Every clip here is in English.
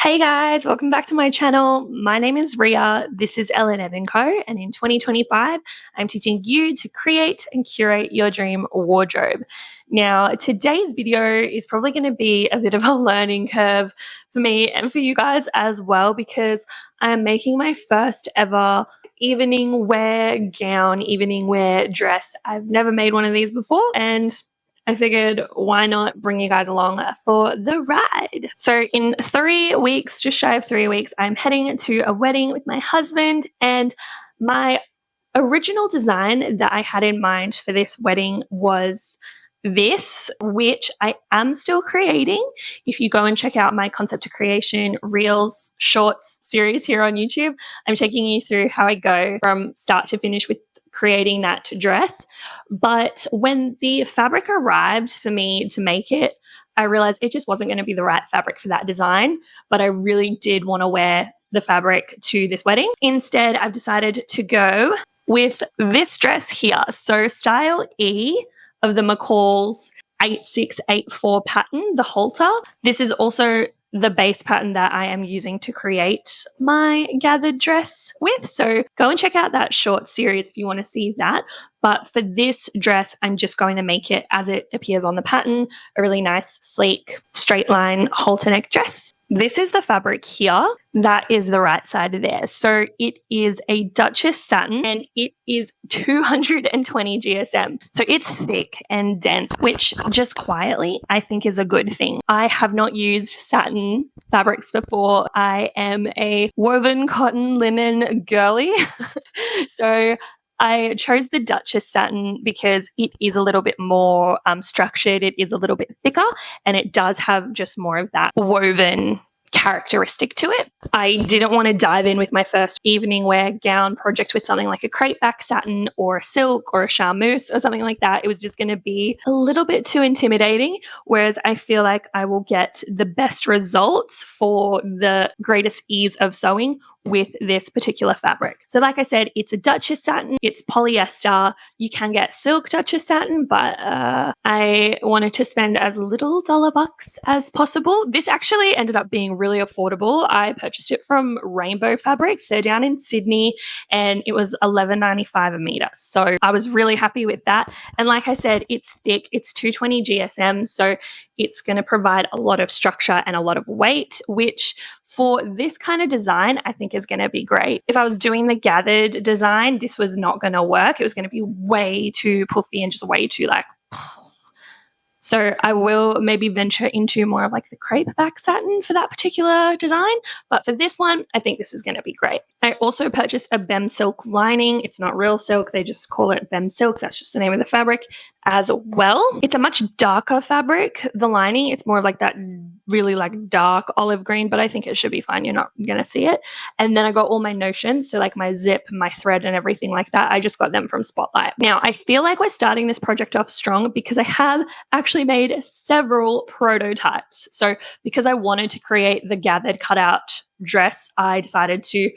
Hey guys, welcome back to my channel. My name is Ria. This is Ellen & Co. And in 2025, I'm teaching you to create and curate your dream wardrobe. Now, today's video is probably going to be a bit of a learning curve for me and for you guys as well, because I'm making my first ever evening wear gown, evening wear dress. I've never made one of these before, and I figured, why not bring you guys along for the ride? So in 3 weeks, just shy of 3 weeks, I'm heading to a wedding with my husband, and my original design that I had in mind for this wedding was this, which I am still creating. If you go and check out my concept to creation reels shorts series here on YouTube, I'm taking you through how I go from start to finish with creating that dress. But when the fabric arrived for me to make it, I realized it just wasn't going to be the right fabric for that design, but I really did want to wear the fabric to this wedding. Instead, I've decided to go with this dress here. So style E of the McCalls 8684 pattern, the halter. This is also the base pattern that I am using to create my gathered dress with. So go and check out that short series if you want to see that. But for this dress, I'm just going to make it as it appears on the pattern, a really nice, sleek, straight line halter neck dress. This is the fabric here. That is the right side there. So it is a Duchess satin and it is 220 GSM. So it's thick and dense, which just quietly I think is a good thing. I have not used satin fabrics before. I am a woven cotton linen girly. So I chose the Duchess satin because it is a little bit more structured, it is a little bit thicker, and it does have just more of that woven characteristic to it. I didn't want to dive in with my first evening wear gown project with something like a crepe back satin or a silk or a charmeuse or something like that. It was just going to be a little bit too intimidating, whereas I feel like I will get the best results for the greatest ease of sewing with this particular fabric. So like I said, it's a Duchess satin, it's polyester. You can get silk Duchess satin, but I wanted to spend as little dollar bucks as possible. This actually ended up being really affordable. I purchased it from Rainbow Fabrics. They're down in Sydney, and it was $11.95 a meter. So I was really happy with that. And like I said, it's thick, it's 220 GSM, so it's going to provide a lot of structure and a lot of weight, which for this kind of design, I think is going to be great. If I was doing the gathered design, this was not going to work. It was going to be way too puffy and just way too like... So I will maybe venture into more of like the crepe back satin for that particular design. But for this one, I think this is going to be great. I also purchased a Bem silk lining. It's not real silk. They just call it Bem silk. That's just the name of the fabric as well. It's a much darker fabric, the lining. It's more of like that really like dark olive green, but I think it should be fine. You're not going to see it. And then I got all my notions. So like my zip, my thread and everything like that. I just got them from Spotlight. Now I feel like we're starting this project off strong because I have actually made several prototypes. So because I wanted to create the gathered cutout dress, I decided to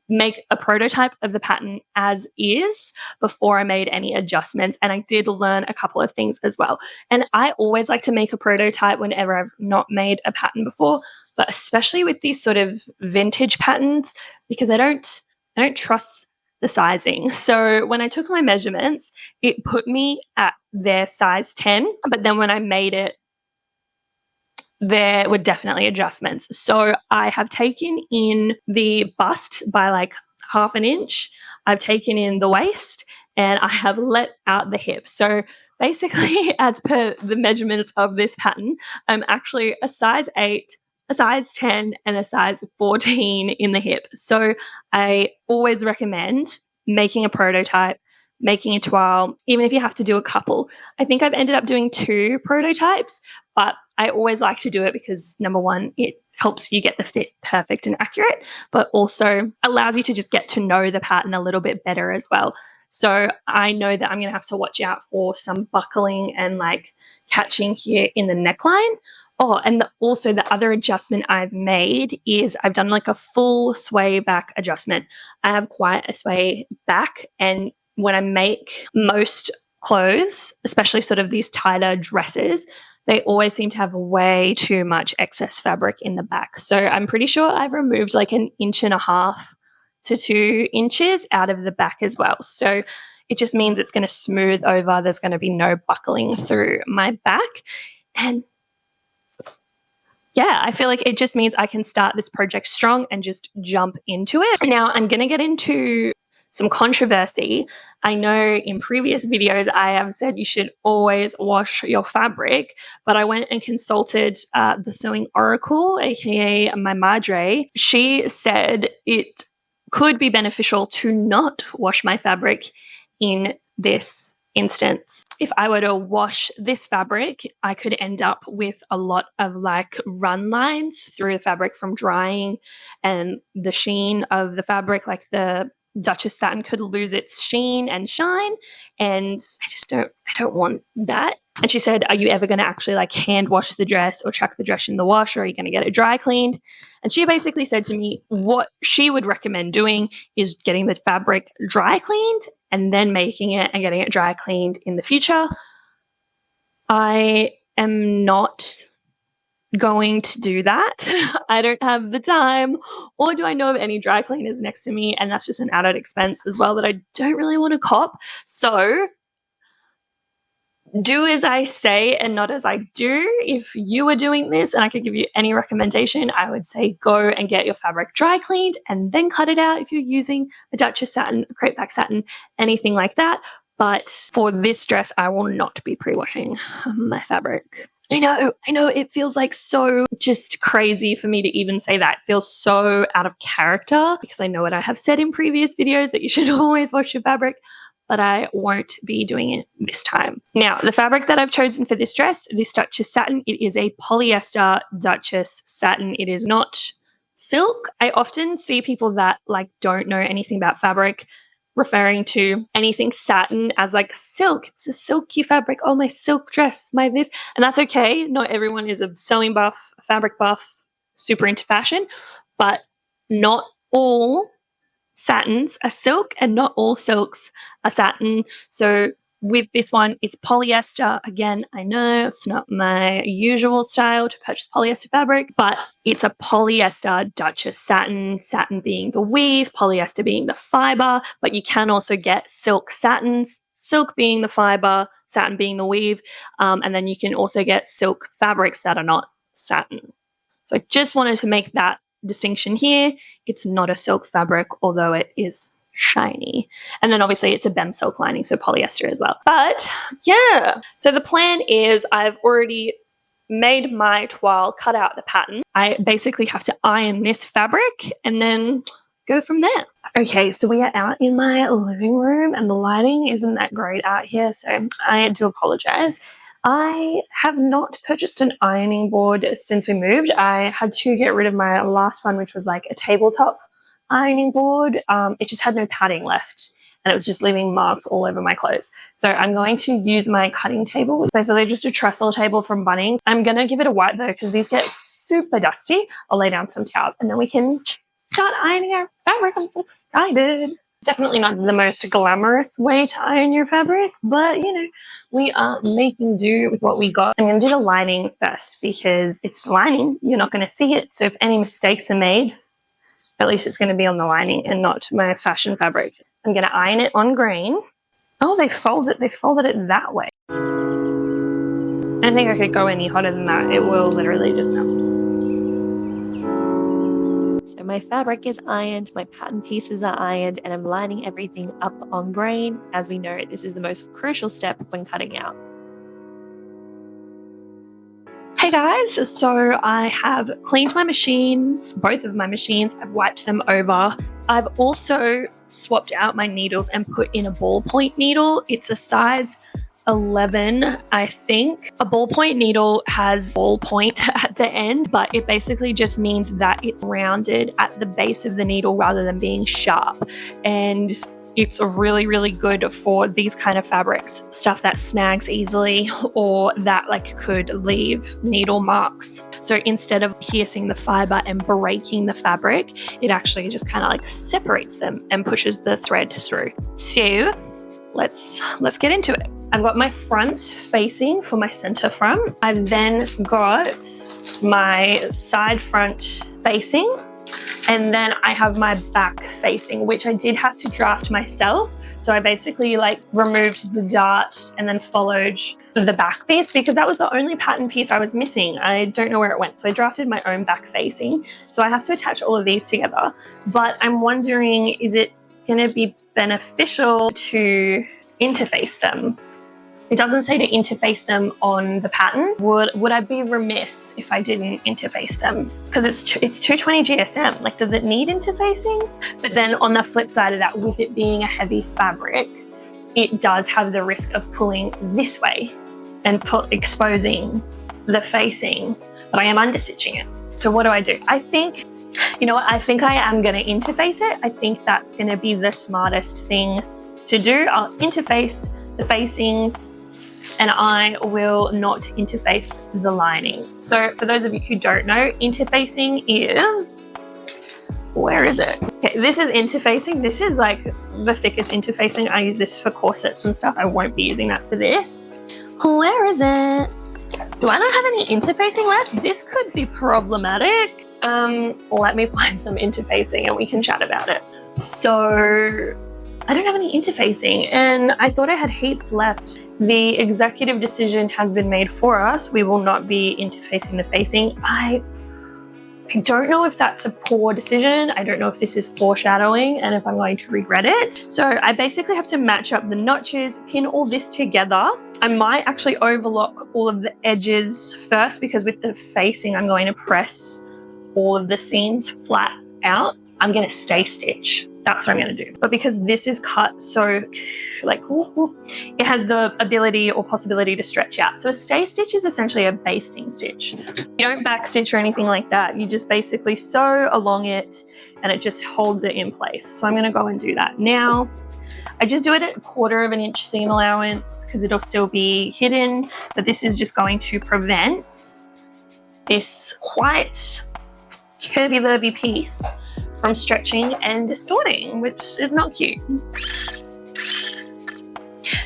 make a prototype of the pattern as is before I made any adjustments. And I did learn a couple of things as well. And I always like to make a prototype whenever I've not made a pattern before, but especially with these sort of vintage patterns, because I don't trust the sizing. So when I took my measurements, it put me at their size 10, but then when I made it, there were definitely adjustments. So I have taken in the bust by like half an inch. I've taken in the waist and I have let out the hip. So basically, as per the measurements of this pattern, I'm actually a size 8, a size 10 and a size 14 in the hip. So I always recommend making a prototype, making a toile, even if you have to do a couple. I think I've ended up doing 2 prototypes, but I always like to do it because number one, it helps you get the fit perfect and accurate, but also allows you to just get to know the pattern a little bit better as well. So I know that I'm going to have to watch out for some buckling and like catching here in the neckline. Oh, and also the other adjustment I've made is I've done like a full sway back adjustment. I have quite a sway back, and when I make most clothes, especially sort of these tighter dresses, they always seem to have way too much excess fabric in the back. So I'm pretty sure I've removed like 1.5 to 2 inches out of the back as well. So it just means it's going to smooth over. There's going to be no buckling through my back. And yeah, I feel like it just means I can start this project strong and just jump into it. Now I'm going to get into some controversy. I know in previous videos I have said you should always wash your fabric, but I went and consulted the Sewing Oracle, aka my madre. She said it could be beneficial to not wash my fabric in this instance. If I were to wash this fabric, I could end up with a lot of like run lines through the fabric from drying, and the sheen of the fabric, like the Duchess satin, could lose its sheen and shine, and I don't want that. And she said, are you ever going to actually like hand wash the dress or chuck the dress in the wash, or are you going to get it dry cleaned? And she basically said to me what she would recommend doing is getting the fabric dry cleaned and then making it and getting it dry cleaned in the future. I am not going to do that. I don't have the time, or do I know of any dry cleaners next to me, and that's just an added expense as well that I don't really want to cop. So do as I say and not as I do. If you were doing this and I could give you any recommendation, I would say go and get your fabric dry cleaned and then cut it out if you're using a Duchess satin, a crepe back satin, anything like that. But for this dress, I will not be pre-washing my fabric. I know it feels like so just crazy for me to even say that. It feels so out of character because I know what I have said in previous videos that you should always wash your fabric, but I won't be doing it this time. Now, the fabric that I've chosen for this dress, this Duchess satin, it is a polyester Duchess satin. It is not silk. I often see people that like don't know anything about fabric referring to anything satin as like silk. It's a silky fabric. Oh, my silk dress, my this. And that's okay. Not everyone is a sewing buff, fabric buff, super into fashion, but not all satins are silk and not all silks are satin. So with this one, it's polyester. Again, I know it's not my usual style to purchase polyester fabric, but it's a polyester Duchess satin, satin being the weave, polyester being the fiber, but you can also get silk satins, silk being the fiber, satin being the weave, and then you can also get silk fabrics that are not satin. So I just wanted to make that distinction here. It's not a silk fabric, although it is shiny. And then obviously it's a BEM silk lining, so polyester as well. But yeah, so the plan is I've already made my toile, cut out the pattern. I basically have to iron this fabric and then go from there. Okay, so we are out in my living room and the lighting isn't that great out here, so I do apologize. I have not purchased an ironing board since we moved. I had to get rid of my last one, which was like a tabletop ironing board. It just had no padding left and it was just leaving marks all over my clothes. So I'm going to use my cutting table, which is basically just a trestle table from Bunnings. I'm going to give it a wipe though because these get super dusty. I'll lay down some towels and then we can start ironing our fabric. I'm so excited. Definitely not the most glamorous way to iron your fabric, but you know, we are making do with what we got. I'm going to do the lining first because it's the lining. You're not going to see it. So if any mistakes are made, at least it's going to be on the lining and not my fashion fabric. I'm going to iron it on grain. Oh, they folded it that way. I don't think I could go any hotter than that. It will literally just melt. So my fabric is ironed, my pattern pieces are ironed, and I'm lining everything up on grain. As we know, this is the most crucial step when cutting out. Hey guys, so I have cleaned my machines, both of my machines. I've wiped them over. I've also swapped out my needles and put in a ballpoint needle. It's a size 11, I think. A ballpoint needle has ballpoint at the end, but it basically just means that it's rounded at the base of the needle rather than being sharp. And it's really, really good for these kind of fabrics, stuff that snags easily or that like could leave needle marks. So instead of piercing the fiber and breaking the fabric, it actually just kind of like separates them and pushes the thread through. So let's get into it. I've got my front facing for my center front. I've then got my side front facing, and then I have my back facing, which I did have to draft myself. So I basically like removed the dart and then followed the back piece because that was the only pattern piece I was missing. I don't know where it went. So I drafted my own back facing. So I have to attach all of these together. But I'm wondering, is it going to be beneficial to interface them? It doesn't say to interface them on the pattern. Would I be remiss if I didn't interface them? Because it's 220 GSM. Like, does it need interfacing? But then on the flip side of that, with it being a heavy fabric, it does have the risk of pulling this way and exposing the facing. But I am understitching it. So what do? I think, you know what? I think I am going to interface it. I think that's going to be the smartest thing to do. I'll interface the facings, and I will not interface the lining. So for those of you who don't know, interfacing is, where is it? Okay, this is interfacing. This is like the thickest interfacing. I use this for corsets and stuff. I won't be using that for this. Where is it? Do I not have any interfacing left? This could be problematic. Let me find some interfacing and we can chat about it. So I don't have any interfacing and I thought I had heaps left. The executive decision has been made for us. We will not be interfacing the facing. I don't know if that's a poor decision. I don't know if this is foreshadowing and if I'm going to regret it. So I basically have to match up the notches, pin all this together. I might actually overlock all of the edges first because with the facing, I'm going to press all of the seams flat out. I'm going to stay stitch. That's what I'm going to do. But because this is cut so like, it has the ability or possibility to stretch out. So a stay stitch is essentially a basting stitch. You don't back stitch or anything like that. You just basically sew along it and it just holds it in place. So I'm going to go and do that now. I just do it at 1/4 inch seam allowance because it'll still be hidden, but this is just going to prevent this quite curvy-lurvy piece from stretching and distorting, which is not cute.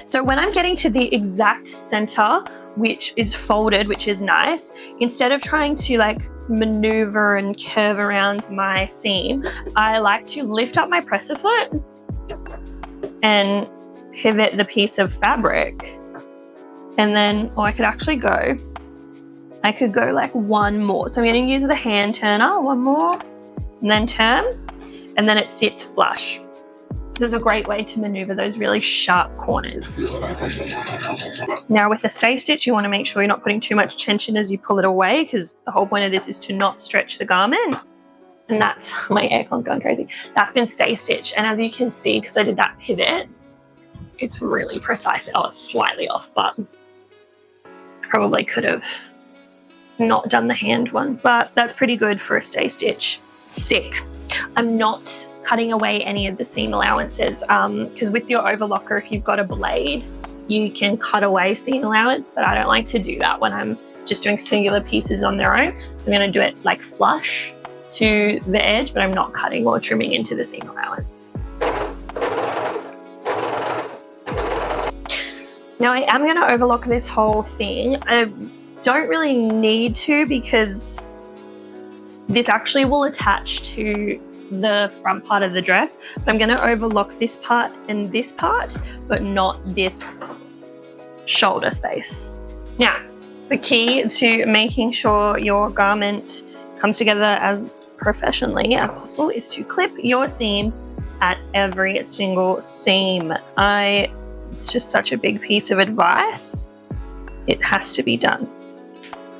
So when I'm getting to the exact center, which is folded, which is nice, instead of trying to like maneuver and curve around my seam, I like to lift up my presser foot and pivot the piece of fabric. And then, I could actually go, I could go like one more. So I'm going to use the hand turner, one more, and then turn, and then it sits flush. This is a great way to maneuver those really sharp corners. Now with the stay stitch, you want to make sure you're not putting too much tension as you pull it away because the whole point of this is to not stretch the garment. And that's, my aircon's going crazy. That's been stay stitch. And as you can see, because I did that pivot, it's really precise. Oh, it's slightly off, but I probably could have not done the hand one, but that's pretty good for a stay stitch. Sick. I'm not cutting away any of the seam allowances because with your overlocker, if you've got a blade, you can cut away seam allowance, but I don't like to do that when I'm just doing singular pieces on their own. So I'm going to do it like flush to the edge, but I'm not cutting or trimming into the seam allowance. Now I am going to overlock this whole thing. I don't really need to because this actually will attach to the front part of the dress, but I'm going to overlock this part and this part, but not this shoulder space. Now, the key to making sure your garment comes together as professionally as possible is to clip your seams at every single seam. It's just such a big piece of advice. It has to be done.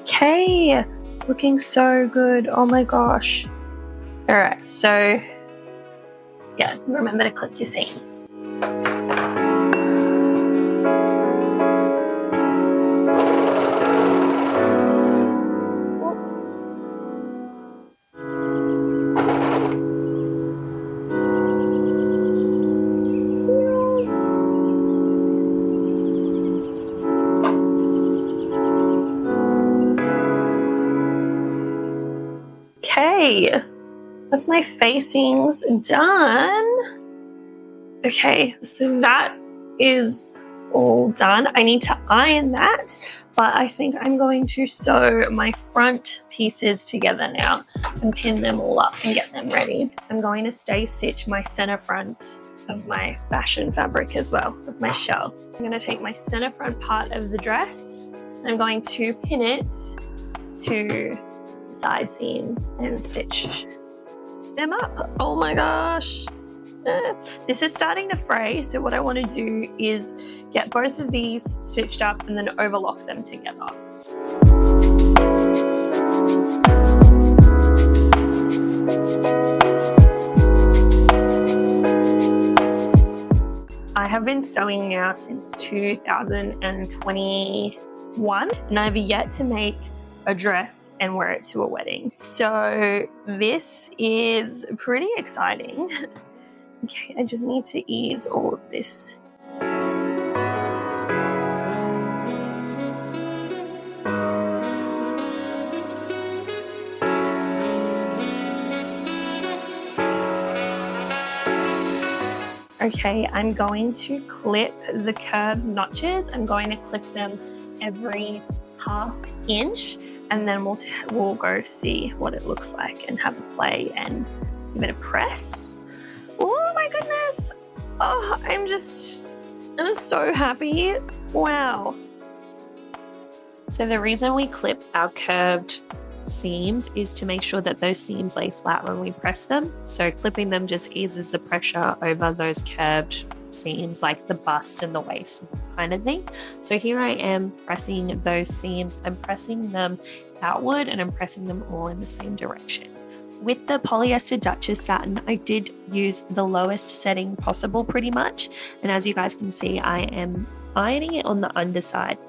Okay. It's looking so good. Oh my gosh. All right, so yeah, remember to clip your seams. Okay, that's my facings done. Okay, so that is all done. I need to iron that, but I think I'm going to sew my front pieces together now and pin them all up and get them ready. I'm going to stay stitch my center front of my fashion fabric as well, of my shell. I'm going to take my center front part of the dress. I'm going to pin it to the side seams and stitch them up. Oh my gosh. This is starting to fray, so what I want to do is get both of these stitched up and then overlock them together. I have been sewing now since 2021 and I've yet to make a dress and wear it to a wedding. So this is pretty exciting. Okay, I just need to ease all of this. Okay, I'm going to clip the curved notches. I'm going to clip them every ½ inch and then we'll go see what it looks like and have a play and give it a press. Oh my goodness. Oh, I'm so happy. Wow. So the reason we clip our curved seams is to make sure that those seams lay flat when we press them. So clipping them just eases the pressure over those curved seams like the bust and the waist kind of thing. So here I am pressing those seams. I'm pressing them outward and I'm pressing them all in the same direction. With the polyester Duchess satin, I did use the lowest setting possible pretty much. And as you guys can see, I am ironing it on the underside.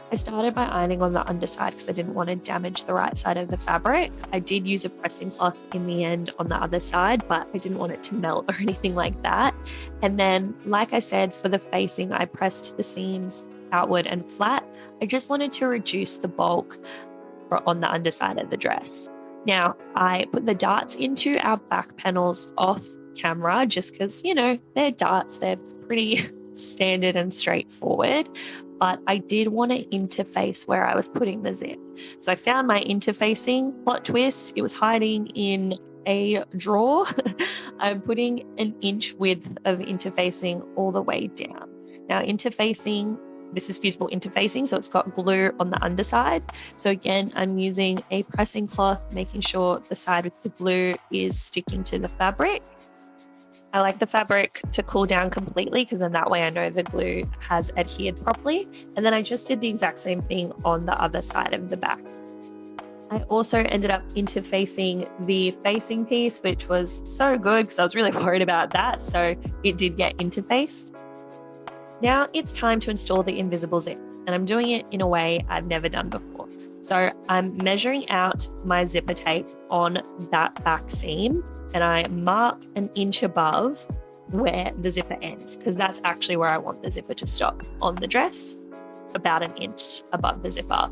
I started by ironing on the underside because I didn't want to damage the right side of the fabric. I did use a pressing cloth in the end on the other side, but I didn't want it to melt or anything like that. And then, like I said, for the facing, I pressed the seams outward and flat. I just wanted to reduce the bulk on the underside of the dress. Now, I put the darts into our back panels off camera just because, you know, they're darts. They're pretty standard and straightforward. But I did want to interface where I was putting the zip. So I found my interfacing plot twist. It was hiding in a drawer. I'm putting an inch width of interfacing all the way down. Now, interfacing, this is fusible interfacing, so it's got glue on the underside. So again, I'm using a pressing cloth, making sure the side with the glue is sticking to the fabric. I like the fabric to cool down completely because then that way I know the glue has adhered properly. And then I just did the exact same thing on the other side of the back. I also ended up interfacing the facing piece, which was so good because I was really worried about that. So it did get interfaced. Now it's time to install the invisible zip, and I'm doing it in a way I've never done before. So I'm measuring out my zipper tape on that back seam, and I mark an inch above where the zipper ends, because that's actually where I want the zipper to stop on the dress, about an inch above the zipper.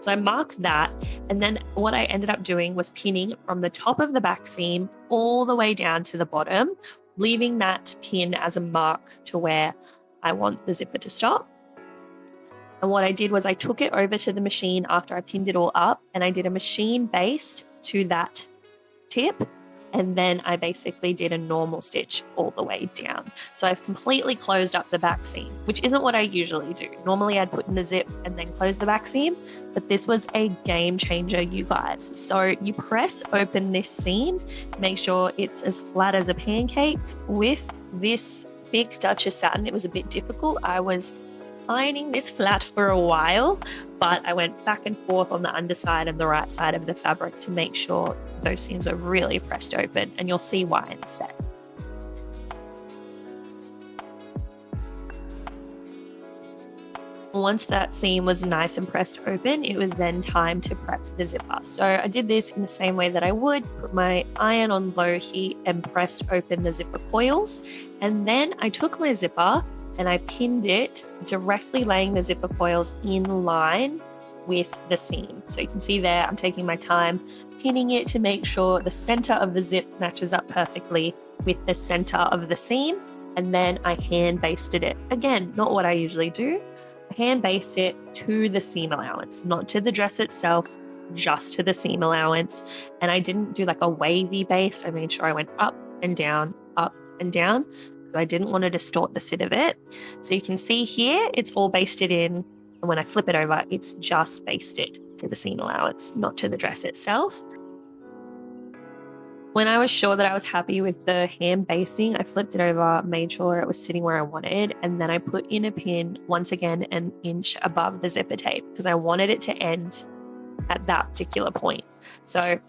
So I marked that, and then what I ended up doing was pinning from the top of the back seam all the way down to the bottom, leaving that pin as a mark to where I want the zipper to stop. And what I did was I took it over to the machine after I pinned it all up, and I did a machine based to that tip. And then I basically did a normal stitch all the way down. So I've completely closed up the back seam, which isn't what I usually do. Normally I'd put in the zip and then close the back seam, but this was a game changer, you guys. So you press open this seam, make sure it's as flat as a pancake. With this thick Duchess satin, it was a bit difficult. I was ironing this flat for a while, but I went back and forth on the underside and the right side of the fabric to make sure those seams are really pressed open, and you'll see why in a sec. Once that seam was nice and pressed open, it was then time to prep the zipper. So I did this in the same way that I would, put my iron on low heat and pressed open the zipper coils. And then I took my zipper and I pinned it, directly laying the zipper coils in line with the seam. So you can see there, I'm taking my time pinning it to make sure the center of the zip matches up perfectly with the center of the seam. and then I hand basted it. Again, not what I usually do. I hand baste it to the seam allowance, not to the dress itself, just to the seam allowance. And I didn't do like a wavy baste. I made sure I went up and down, up and down. I didn't want to distort the sit of it. So you can see here, it's all basted in. And when I flip it over, it's just basted to the seam allowance, not to the dress itself. When I was sure that I was happy with the hand basting, I flipped it over, made sure it was sitting where I wanted, and then I put in a pin once again an inch above the zipper tape because I wanted it to end at that particular point. So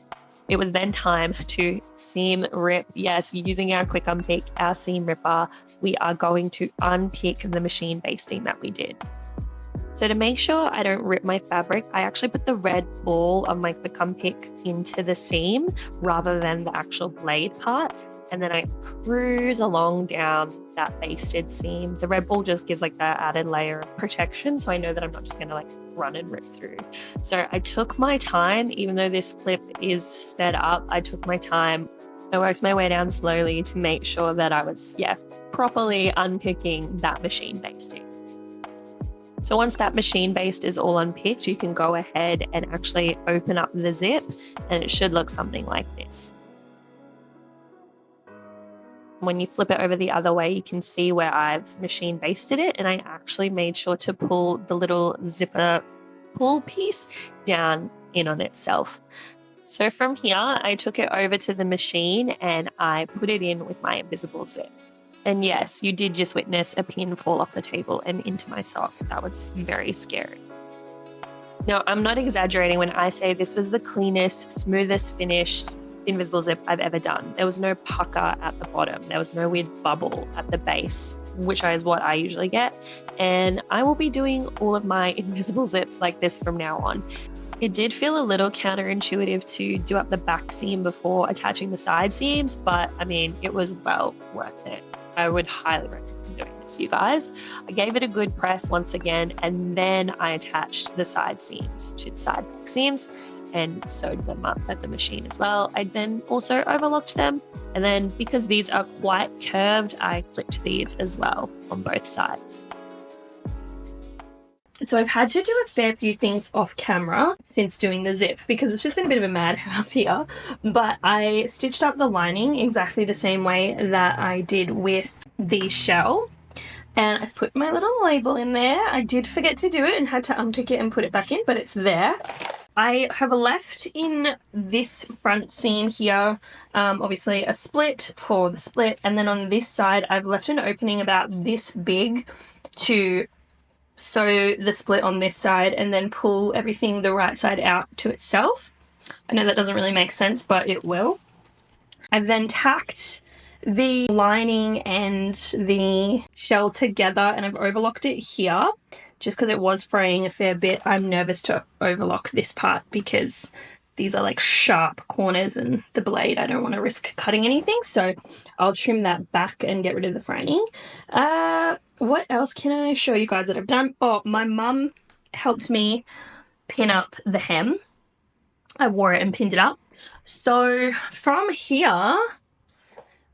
it was then time to seam rip. Yes, using our quick unpick, our seam ripper, we are going to unpick the machine basting that we did. So to make sure I don't rip my fabric, I actually put the red ball of my quick unpick into the seam rather than the actual blade part. And then I cruise along down that basted seam. The red ball just gives like that added layer of protection. So I know that I'm not just going to like run and rip through. So I took my time, even though this clip is sped up, I took my time. I worked my way down slowly to make sure that I was, properly unpicking that machine basting. So once that machine baste is all unpicked, you can go ahead and actually open up the zip and it should look something like this. When you flip it over the other way, you can see where I've machine basted it, and I actually made sure to pull the little zipper pull piece down in on itself. So from here, I took it over to the machine and I put it in with my invisible zip. And yes, you did just witness a pin fall off the table and into my sock. That was very scary. Now, I'm not exaggerating when I say this was the cleanest, smoothest finished invisible zip I've ever done. There was no pucker at the bottom. There was no weird bubble at the base, which is what I usually get. And I will be doing all of my invisible zips like this from now on. It did feel a little counterintuitive to do up the back seam before attaching the side seams, but I mean, it was well worth it. I would highly recommend doing this, you guys. I gave it a good press once again, and then I attached the side seams to the side back seams and sewed them up at the machine as well. I then also overlocked them, and then because these are quite curved, I clipped these as well on both sides. So I've had to do a fair few things off camera since doing the zip because it's just been a bit of a madhouse here. But I stitched up the lining exactly the same way that I did with the shell. And I've put my little label in there. I did forget to do it and had to unpick it and put it back in, but it's there. I have left in this front seam here, obviously a split for the split. And then on this side, I've left an opening about this big to sew the split on this side and then pull everything the right side out to itself. I know that doesn't really make sense, but it will. I've then tacked the lining and the shell together and I've overlocked it here just because it was fraying a fair bit. I'm nervous to overlock this part because these are like sharp corners and the blade, I don't want to risk cutting anything. So I'll trim that back and get rid of the fraying. What else can I show you guys that I've done? Oh, my mum helped me pin up the hem. I wore it and pinned it up. So from here,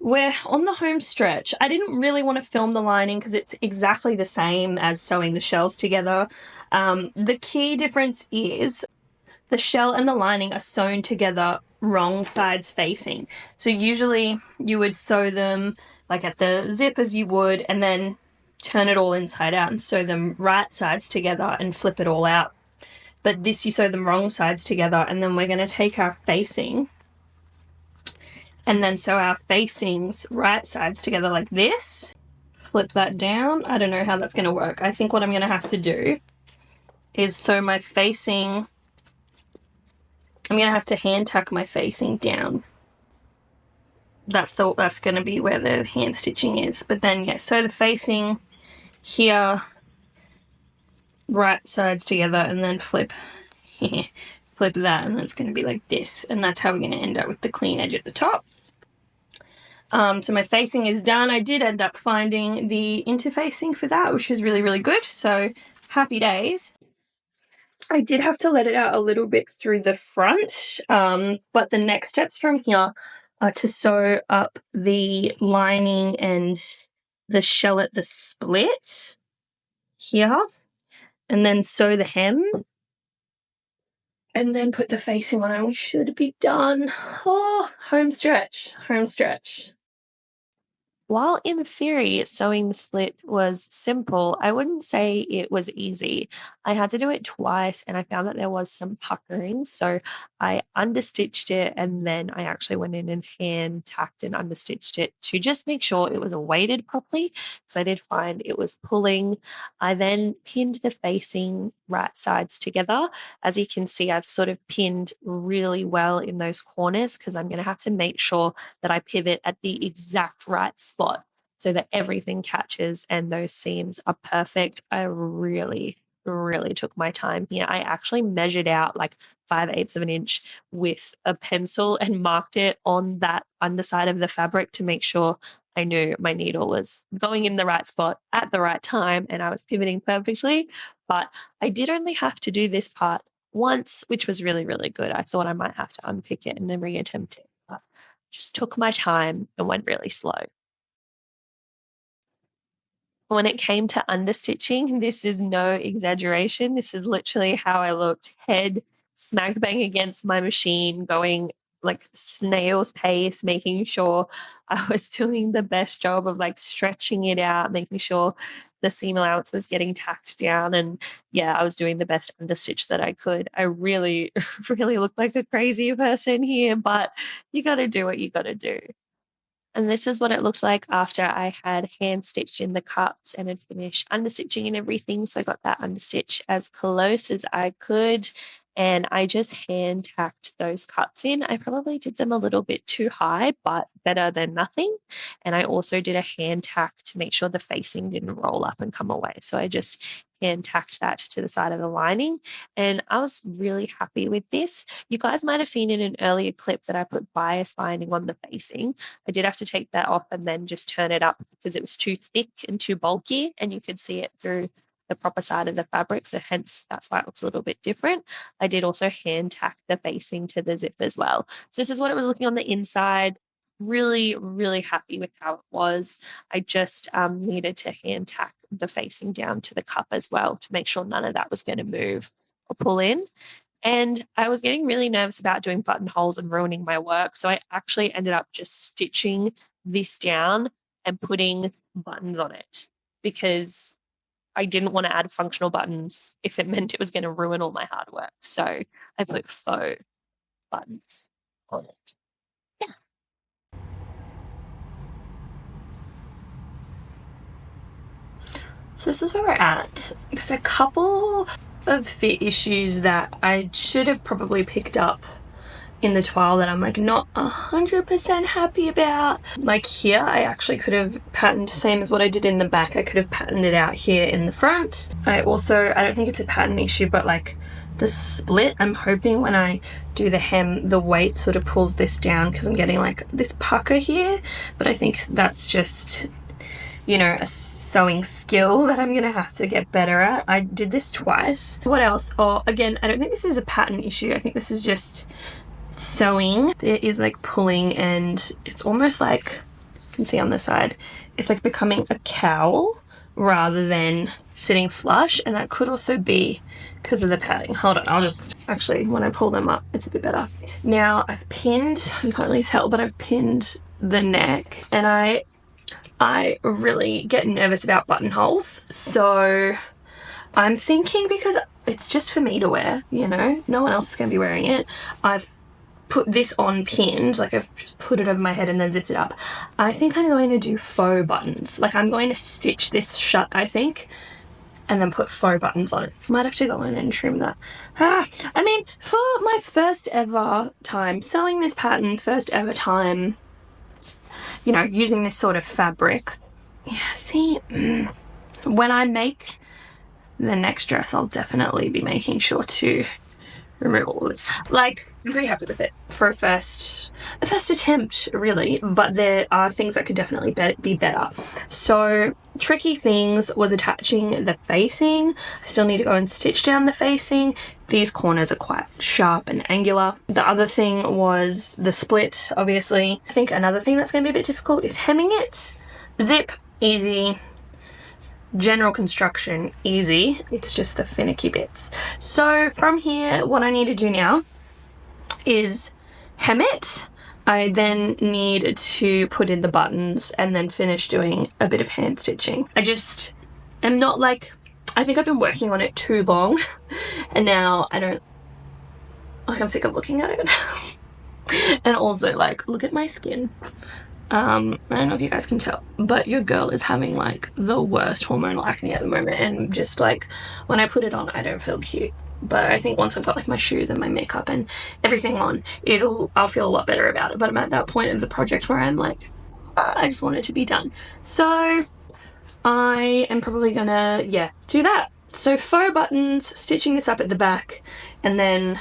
we're on the home stretch. I didn't really want to film the lining because it's exactly the same as sewing the shells together. The key difference is the shell and the lining are sewn together wrong sides facing. So usually you would sew them like at the zip as you would and then turn it all inside out and sew them right sides together and flip it all out. But this you sew them wrong sides together and then we're going to take our facing and then sew our facings right sides together like this. Flip that down. I don't know how that's going to work. I think what I'm going to have to do is sew my facing. I'm going to have to hand tuck my facing down. That's going to be where the hand stitching is. But then, sew the facing here, right sides together, and then flip that, and that's going to be like this. And that's how we're going to end up with the clean edge at the top. So my facing is done. I did end up finding the interfacing for that, which is really, really good. So happy days. I did have to let it out a little bit through the front, but the next steps from here are to sew up the lining and the shell at the split here, and then sew the hem, and then put the facing on, and we should be done. Oh, home stretch, home stretch. While in theory sewing the split was simple, I wouldn't say it was easy. I had to do it twice and I found that there was some puckering. So I understitched it and then I actually went in and hand tacked and understitched it to just make sure it was weighted properly because I did find it was pulling. I then pinned the facing right sides together. As you can see, I've sort of pinned really well in those corners because I'm going to have to make sure that I pivot at the exact right spot so that everything catches and those seams are perfect. I really took my time here. I actually measured out like 5/8 of an inch with a pencil and marked it on that underside of the fabric to make sure I knew my needle was going in the right spot at the right time and I was pivoting perfectly. But I did only have to do this part once, which was really good. I thought I might have to unpick it and then reattempt it, but just took my time and went really slow. When it came to understitching, this is no exaggeration. This is literally how I looked, head smack bang against my machine, going like snail's pace, making sure I was doing the best job of like stretching it out, making sure the seam allowance was getting tacked down. And yeah, I was doing the best understitch that I could. I really looked like a crazy person here, but you got to do what you got to do. And this is what it looked like after I had hand stitched in the cups and had finished understitching and everything. So I got that understitch as close as I could. And I just hand tacked those cuts in. I probably did them a little bit too high, but better than nothing. And I also did a hand tack to make sure the facing didn't roll up and come away. So I just hand tacked that to the side of the lining. And I was really happy with this. You guys might have seen in an earlier clip that I put bias binding on the facing. I did have to take that off and then just turn it up because it was too thick and too bulky, and you could see it through the proper side of the fabric. So hence that's why it looks a little bit different. I did also hand tack the facing to the zip as well. So this is what it was looking on the inside. Really happy with how it was. I just needed to hand tack the facing down to the cup as well to make sure none of that was going to move or pull in. And I was getting really nervous about doing buttonholes and ruining my work. So I actually ended up just stitching this down and putting buttons on it because I didn't want to add functional buttons if it meant it was going to ruin all my hard work. So I put faux buttons on it. Yeah. So this is where we're at. There's a couple of fit issues that I should have probably picked up in the toile that I'm like not 100% happy about. Like here, I actually could have patterned same as what I did in the back. I could have patterned it out here in the front. I don't think it's a pattern issue, but like the split, I'm hoping when I do the hem, the weight sort of pulls this down because I'm getting like this pucker here, but I think that's just, you know, a sewing skill that I'm gonna have to get better at. I did this twice. What else? Oh, again, I don't think this is a pattern issue. I think this is just sewing. There is like pulling, and it's almost like, you can see on the side, it's like becoming a cowl rather than sitting flush, and that could also be because of the padding. Hold on, I'll just, actually, when I pull them up, it's a bit better. Now I've pinned, you can't really tell, but I've pinned the neck, and I really get nervous about buttonholes. So I'm thinking, because it's just for me to wear, you know, no one else is going to be wearing it, I've put this on pinned, like I've just put it over my head and then zipped it up. I think I'm going to do faux buttons. Like I'm going to stitch this shut, I think, and then put faux buttons on it. Might have to go in and trim that. I mean, for my first ever time sewing this pattern, first ever time, you know, using this sort of fabric, yeah, see, when I make the next dress, I'll definitely be making sure to remove all this. Like, I'm pretty happy with it for a first attempt, really, but there are things that could definitely be better. So tricky things was attaching the facing. I still need to go and stitch down the facing. These corners are quite sharp and angular. The other thing was the split, obviously. I think another thing that's going to be a bit difficult is hemming it. Zip, easy. General construction, easy. It's just the finicky bits. So from here, what I need to do now is hem it. I then need to put in the buttons and then finish doing a bit of hand stitching. I just am not like, I think I've been working on it too long and now I don't, like, I'm sick of looking at it. And also, like, look at my skin. I don't know if you guys can tell, but your girl is having like the worst hormonal acne at the moment, and just like when I put it on I don't feel cute, but I think once I've got like my shoes and my makeup and everything on, I'll feel a lot better about it. But I'm at that point of the project where I'm like, I just want it to be done. So I am probably gonna do that. So faux buttons, stitching this up at the back, and then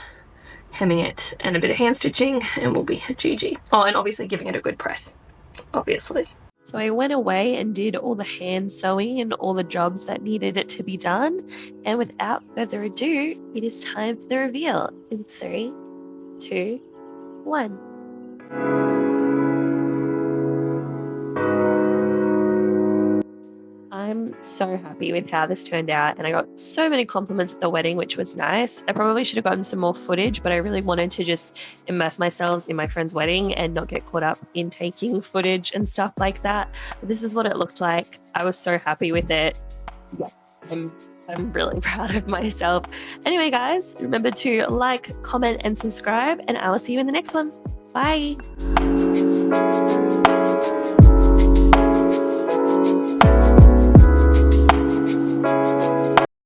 hemming it and a bit of hand stitching, and we'll be GG. Oh, and obviously giving it a good press, obviously. So I went away and did all the hand sewing and all the jobs that needed it to be done. And without further ado, it is time for the reveal in 3, 2, 1. I'm so happy with how this turned out, and I got so many compliments at the wedding, which was nice. I probably should have gotten some more footage, but I really wanted to just immerse myself in my friend's wedding and not get caught up in taking footage and stuff like that. But this is what it looked like. I was so happy with it. Yeah, I'm really proud of myself. Anyway, guys, remember to like, comment, and subscribe, and I will see you in the next one. Bye.